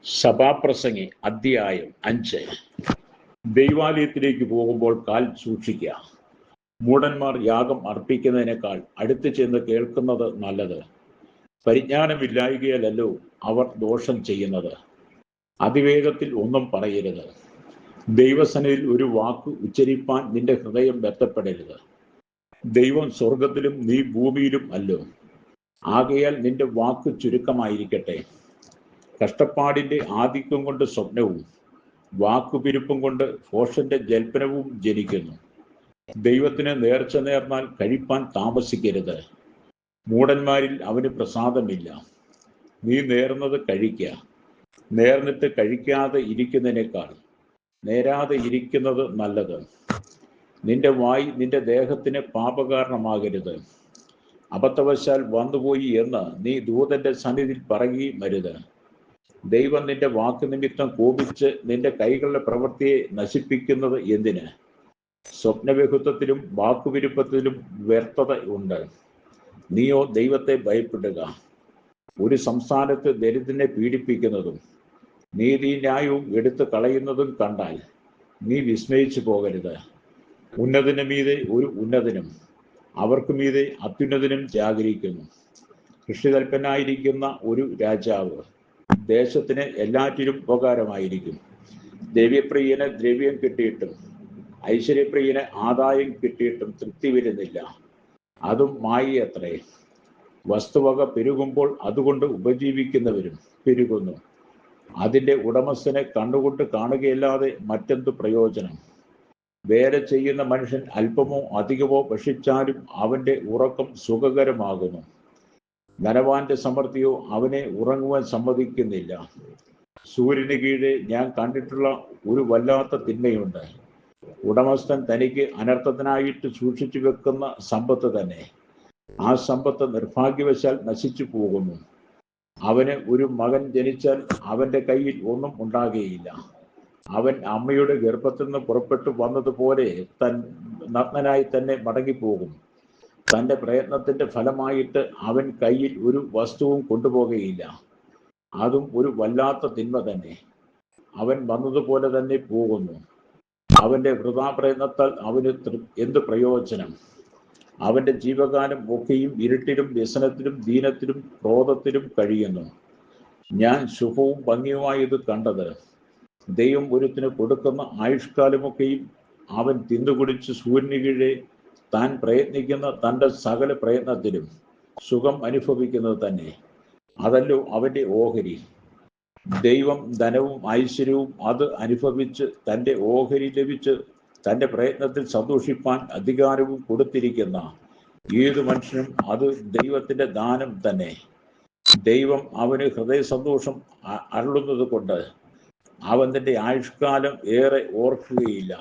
സഭാപ്രസംഗി അധ്യായം 5. ദൈവാലയത്തിലേക്ക് പോകുമ്പോൾ കാൽ സൂക്ഷിക്കുക. മൂഢന്മാർ യാഗം അർപ്പിക്കുന്നതിനേക്കാൾ അടുത്ത് ചെന്ന് കേൾക്കുന്നത് നല്ലത്. പരിജ്ഞാനമില്ലായ്കയാലല്ലോ അവർ ദോഷം ചെയ്യുന്നത്. അതിവേഗത്തിൽ ഒന്നും പറയരുത്. ദൈവസന്നിധിയിൽ ഒരു വാക്ക് ഉച്ചരിപ്പാൻ നിന്റെ ഹൃദയം ബന്ധപ്പെടരുത്. ദൈവം സ്വർഗത്തിലും നീ ഭൂമിയിലും അല്ലോ. ആകയാൽ നിന്റെ വാക്ക് ചുരുക്കമായിരിക്കട്ടെ. കഷ്ടപ്പാടിന്റെ ആധിക്യം കൊണ്ട് സ്വപ്നവും വാക്കുപിരിപ്പും കൊണ്ട് ഭോഷന്റെ ജൽപ്പനവും ജനിക്കുന്നു. ദൈവത്തിന് നേർച്ച നേർന്നാൽ കഴിപ്പാൻ താമസിക്കരുത്. മൂഢന്മാരിൽ അവന് പ്രസാദമില്ല. നീ നേർന്നത് കഴിക്കുക. നേർന്നിട്ട് കഴിക്കാതെ ഇരിക്കുന്നതിനേക്കാൾ നേരാതെ ഇരിക്കുന്നത് നല്ലത്. നിന്റെ വായ് നിന്റെ ദേഹത്തിന് പാപകാരണമാകരുത്. അബദ്ധവശാൽ വന്നുപോയി എന്ന് നീ ദൂതന്റെ സന്നിധിയിൽ പറയുകയും അരുത്. ദൈവം നിന്റെ വാക്ക് നിമിത്തം കോപിച്ച് നിന്റെ കൈകളുടെ പ്രവൃത്തിയെ നശിപ്പിക്കുന്നത് എന്തിന്? സ്വപ്നവിഹുത്വത്തിലും വാക്കുവിരുപ്പത്തിലും വ്യർത്ഥത ഉണ്ട്. നീയോ ദൈവത്തെ ഭയപ്പെടുക. ഒരു സംസ്ഥാനത്ത് ദരിദ്രനെ പീഡിപ്പിക്കുന്നതും നീതിന്യായവും എടുത്തു കളയുന്നതും കണ്ടാൽ നീ വിസ്മയിച്ചു പോകരുത്. ഉന്നതന് മീതെ ഒരു ഉന്നതനും അവർക്ക് മീതെ അത്യുന്നതനും ജാഗരിക്കുന്നു. കൃഷിതൽപ്പനായിരിക്കുന്ന ഒരു രാജാവ് ദേശത്തിന് എല്ലാറ്റിലും ഉപകാരമായിരിക്കും. ദ്രവ്യപ്രിയന് ദ്രവ്യം കിട്ടിയിട്ടും ഐശ്വര്യപ്രിയന് ആദായം കിട്ടിയിട്ടും തൃപ്തി വരുന്നില്ല. അതും മായയത്രേ. വസ്തുവക പെരുകുമ്പോൾ അതുകൊണ്ട് ഉപജീവിക്കുന്നവരും പെരുകുന്നു. അതിൻ്റെ ഉടമസ്ഥനെ കണ്ണുകൊണ്ട് കാണുകയല്ലാതെ മറ്റെന്തു പ്രയോജനം? വേല ചെയ്യുന്ന മനുഷ്യൻ അല്പമോ അധികമോ ഭക്ഷിച്ചാലും അവൻ്റെ ഉറക്കം സുഖകരമാകുന്നു. ധനവാന്റെ സമൃദ്ധിയോ അവനെ ഉറങ്ങുവാൻ സമ്മതിക്കുന്നില്ല. സൂര്യന് കീഴെ ഞാൻ കണ്ടിട്ടുള്ള ഒരു വല്ലാത്ത തിന്മയുണ്ട്. ഉടമസ്ഥൻ തനിക്ക് അനർത്ഥത്തിനായിട്ട് സൂക്ഷിച്ചു വെക്കുന്ന സമ്പത്ത് തന്നെ. ആ സമ്പത്ത് നിർഭാഗ്യവശാൽ നശിച്ചു പോകുന്നു. അവന് ഒരു മകൻ ജനിച്ചാൽ അവൻ്റെ കയ്യിൽ ഒന്നും ഉണ്ടാകുകയില്ല. അവൻ അമ്മയുടെ ഗർഭത്തിൽ നിന്ന് പുറപ്പെട്ടു വന്നതുപോലെ നഗ്നനായി തന്നെ മടങ്ങിപ്പോകും. തൻ്റെ പ്രയത്നത്തിൻ്റെ ഫലമായിട്ട് അവൻ കയ്യിൽ ഒരു വസ്തുവും കൊണ്ടുപോകുകയില്ല. അതും ഒരു വല്ലാത്ത തിന്മ തന്നെ. അവൻ വന്നതുപോലെ തന്നെ പോകുന്നു. അവൻ്റെ വൃഥാപ്രയത്നത്താൽ അവന് എന്ത് പ്രയോജനം? അവൻ്റെ ജീവകാലം ഒക്കെയും ഇരുട്ടിലും വ്യസനത്തിലും ദീനത്തിലും ക്രോധത്തിലും കഴിയുന്നു. ഞാൻ ശുഭവും ഭംഗിയുമായത് കണ്ടത്. ദൈവം ഒരുത്തിന് കൊടുക്കുന്ന ആയുഷ്കാലമൊക്കെയും അവൻ തിന്നുകുടിച്ച് സൂര്യന് കീഴെ താൻ പ്രയത്നിക്കുന്ന തൻ്റെ സകല പ്രയത്നത്തിലും സുഖം അനുഭവിക്കുന്നത് തന്നെ. അതല്ലോ അവൻ്റെ ഓഹരി. ദൈവം ധനവും ഐശ്വര്യവും അത് അനുഭവിച്ച് തൻ്റെ ഓഹരി ലഭിച്ച് തൻ്റെ പ്രയത്നത്തിൽ സന്തോഷിപ്പാൻ അധികാരവും കൊടുത്തിരിക്കുന്ന ഏതു മനുഷ്യനും അത് ദൈവത്തിൻ്റെ ദാനം തന്നെ. ദൈവം അവന് ഹൃദയ സന്തോഷം അരുളുന്നത് കൊണ്ട് അവൻ തൻ്റെ ആയുഷ്കാലം ഏറെ ഓർക്കുകയില്ല.